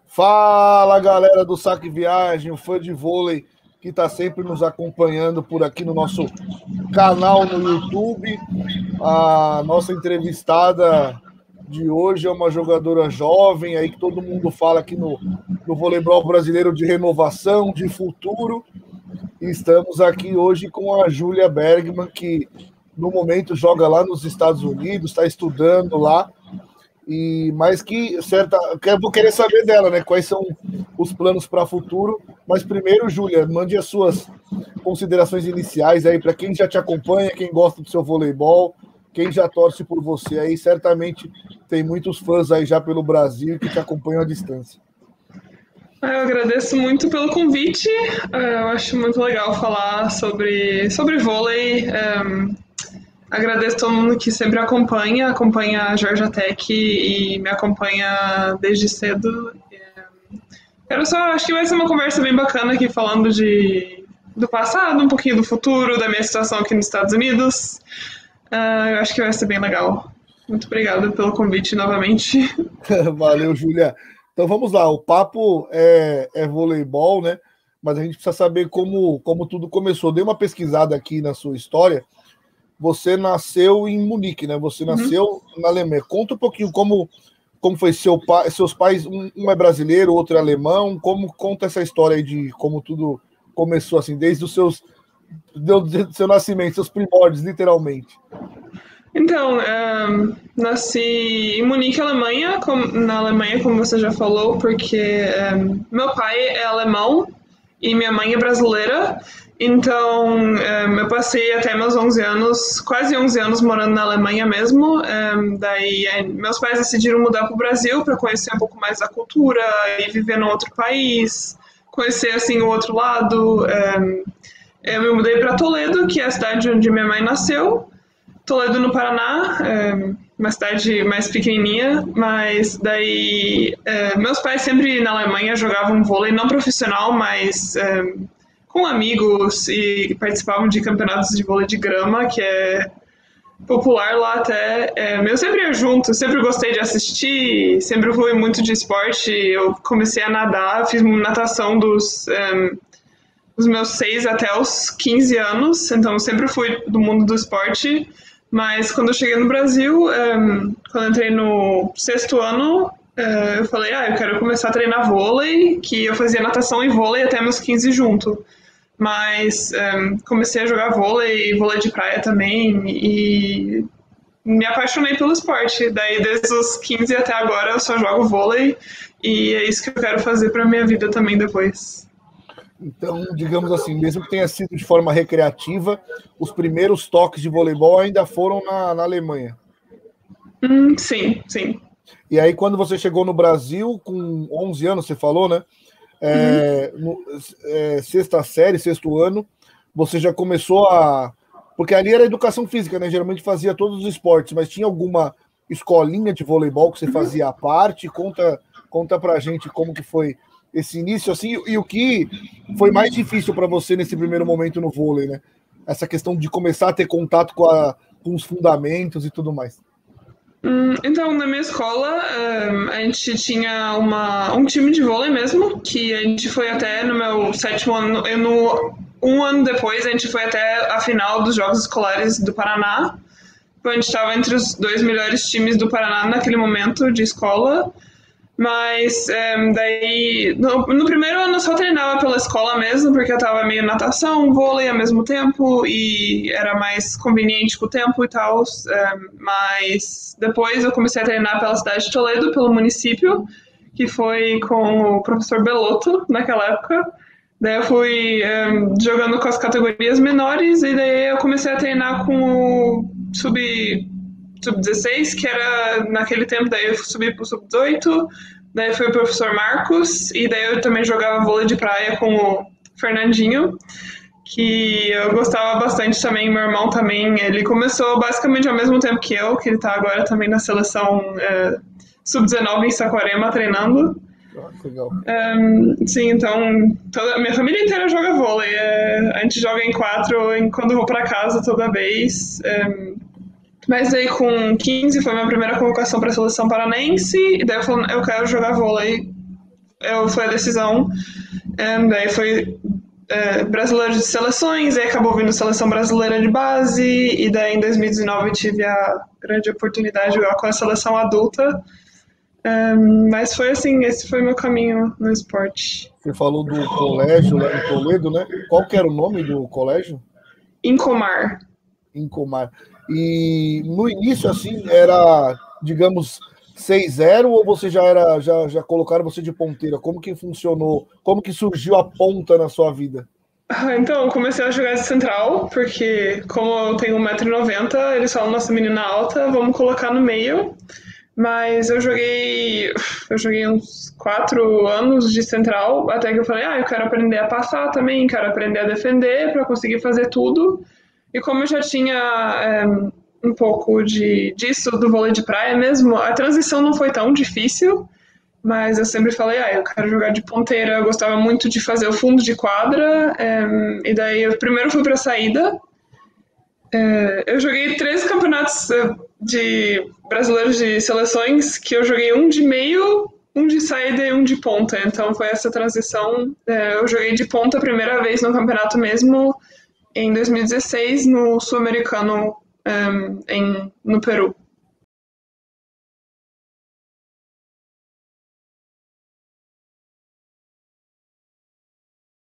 Fala, galera do Saque Viagem, o fã de vôlei que está sempre nos acompanhando por aqui no nosso canal no YouTube. A nossa entrevistada de hoje é uma jogadora jovem, aí que todo mundo fala aqui no voleibol brasileiro de renovação, de futuro. E estamos aqui hoje com a Júlia Bergman, que no momento joga lá nos Estados Unidos, está estudando lá. Mas eu vou querer saber dela, né? Quais são os planos para o futuro. Mas primeiro, Júlia, mande as suas considerações iniciais aí para quem já te acompanha, quem gosta do seu voleibol, quem já torce por você aí. Certamente tem muitos fãs aí já pelo Brasil que te acompanham à distância. Eu agradeço muito pelo convite. Eu acho muito legal falar sobre vôlei. Agradeço todo mundo que sempre acompanha a Georgia Tech e me acompanha desde cedo. Acho que vai ser uma conversa bem bacana aqui falando do passado, um pouquinho do futuro, da minha situação aqui nos Estados Unidos. Eu acho que vai ser bem legal. Muito obrigada pelo convite novamente. Valeu, Júlia. Então vamos lá, o papo é voleibol, né? Mas a gente precisa saber como tudo começou. Dei uma pesquisada aqui na sua história. Você nasceu em Munique, né? Você nasceu na Alemanha. Conta um pouquinho como foi seus pais, um é brasileiro, o outro é alemão. Conta essa história aí de como tudo começou, assim, desde o seu nascimento, seus primórdios, literalmente. Então, nasci em Munique, Alemanha, na Alemanha, como você já falou, porque meu pai é alemão e minha mãe é brasileira. Então, eu passei até meus 11 anos, quase 11 anos morando na Alemanha mesmo. Daí, meus pais decidiram mudar para o Brasil para conhecer um pouco mais da cultura e viver num outro país, conhecer, assim, o outro lado. Eu me mudei para Toledo, que é a cidade onde minha mãe nasceu. Toledo, no Paraná, uma cidade mais pequenininha, mas daí meus pais sempre na Alemanha jogavam vôlei, não profissional, mas com amigos e participavam de campeonatos de vôlei de grama, que é popular lá até. Eu sempre ia junto, sempre gostei de assistir, sempre fui muito de esporte. Eu comecei a nadar, fiz natação dos meus 6 até os 15 anos, então sempre fui do mundo do esporte. Mas quando eu cheguei no Brasil, quando eu entrei no 6º ano, eu falei, eu quero começar a treinar vôlei, que eu fazia natação e vôlei até meus 15 junto. Mas comecei a jogar vôlei de praia também e me apaixonei pelo esporte. Daí, desde os 15 até agora, eu só jogo vôlei e é isso que eu quero fazer para minha vida também depois. Então, digamos assim, mesmo que tenha sido de forma recreativa, os primeiros toques de voleibol ainda foram na Alemanha. Sim, sim. E aí, quando você chegou no Brasil, com 11 anos, você falou, né? Sexta série, 6º ano, você já começou a... Porque ali era educação física, né? Geralmente fazia todos os esportes, mas tinha alguma escolinha de voleibol que você fazia à parte? Conta pra gente como que foi esse início, assim, e o que foi mais difícil para você nesse primeiro momento no vôlei, né? Essa questão de começar a ter contato com os fundamentos e tudo mais. Então, na minha escola, a gente tinha um time de vôlei mesmo, que a gente foi até no meu 7º ano, um ano depois, a gente foi até a final dos Jogos Escolares do Paraná. Então, a gente estava entre os 2 melhores times do Paraná naquele momento de escola. Mas daí, no primeiro ano eu só treinava pela escola mesmo, porque eu tava meio natação, vôlei ao mesmo tempo, e era mais conveniente com o tempo e tal. Mas depois eu comecei a treinar pela cidade de Toledo, pelo município, que foi com o professor Belotto naquela época. Daí eu fui jogando com as categorias menores, e daí eu comecei a treinar com o sub-16, que era naquele tempo, daí eu subi pro sub-18, daí foi o professor Marcos, e daí eu também jogava vôlei de praia com o Fernandinho, que eu gostava bastante também. Meu irmão também, ele começou basicamente ao mesmo tempo que eu, que ele tá agora também na seleção sub-19 em Saquarema treinando. Legal. Sim, então minha família inteira joga vôlei. A gente joga em 4 quando eu vou para casa toda vez. Mas aí com 15 foi minha primeira convocação para a seleção paranaense, e daí eu falei, eu quero jogar vôlei foi a decisão. Daí foi brasileiro de seleções, aí acabou vindo seleção brasileira de base, e daí em 2019 eu tive a grande oportunidade de jogar com a seleção adulta. Mas foi assim, esse foi meu caminho no esporte. Você falou do colégio lá em Toledo, né? Qual que era o nome do colégio? Incomar. Incomar. E no início, assim, era, digamos, 6-0 ou você já colocaram você de ponteira? Como que funcionou? Como que surgiu a ponta na sua vida? Então, eu comecei a jogar de central, porque como eu tenho 1,90 m, eles falam, nossa, menina alta, vamos colocar no meio. Mas eu joguei uns 4 anos de central, até que eu falei, eu quero aprender a passar também, quero aprender a defender para conseguir fazer tudo. E como eu já tinha um pouco disso, do vôlei de praia mesmo, a transição não foi tão difícil, mas eu sempre falei, eu quero jogar de ponteira, eu gostava muito de fazer o fundo de quadra, e daí eu primeiro fui para a saída. Eu joguei 3 campeonatos de brasileiros de seleções, que eu joguei um de meio, um de saída e um de ponta. Então foi essa transição. Eu joguei de ponta a primeira vez no campeonato mesmo em 2016, no Sul-Americano no Peru.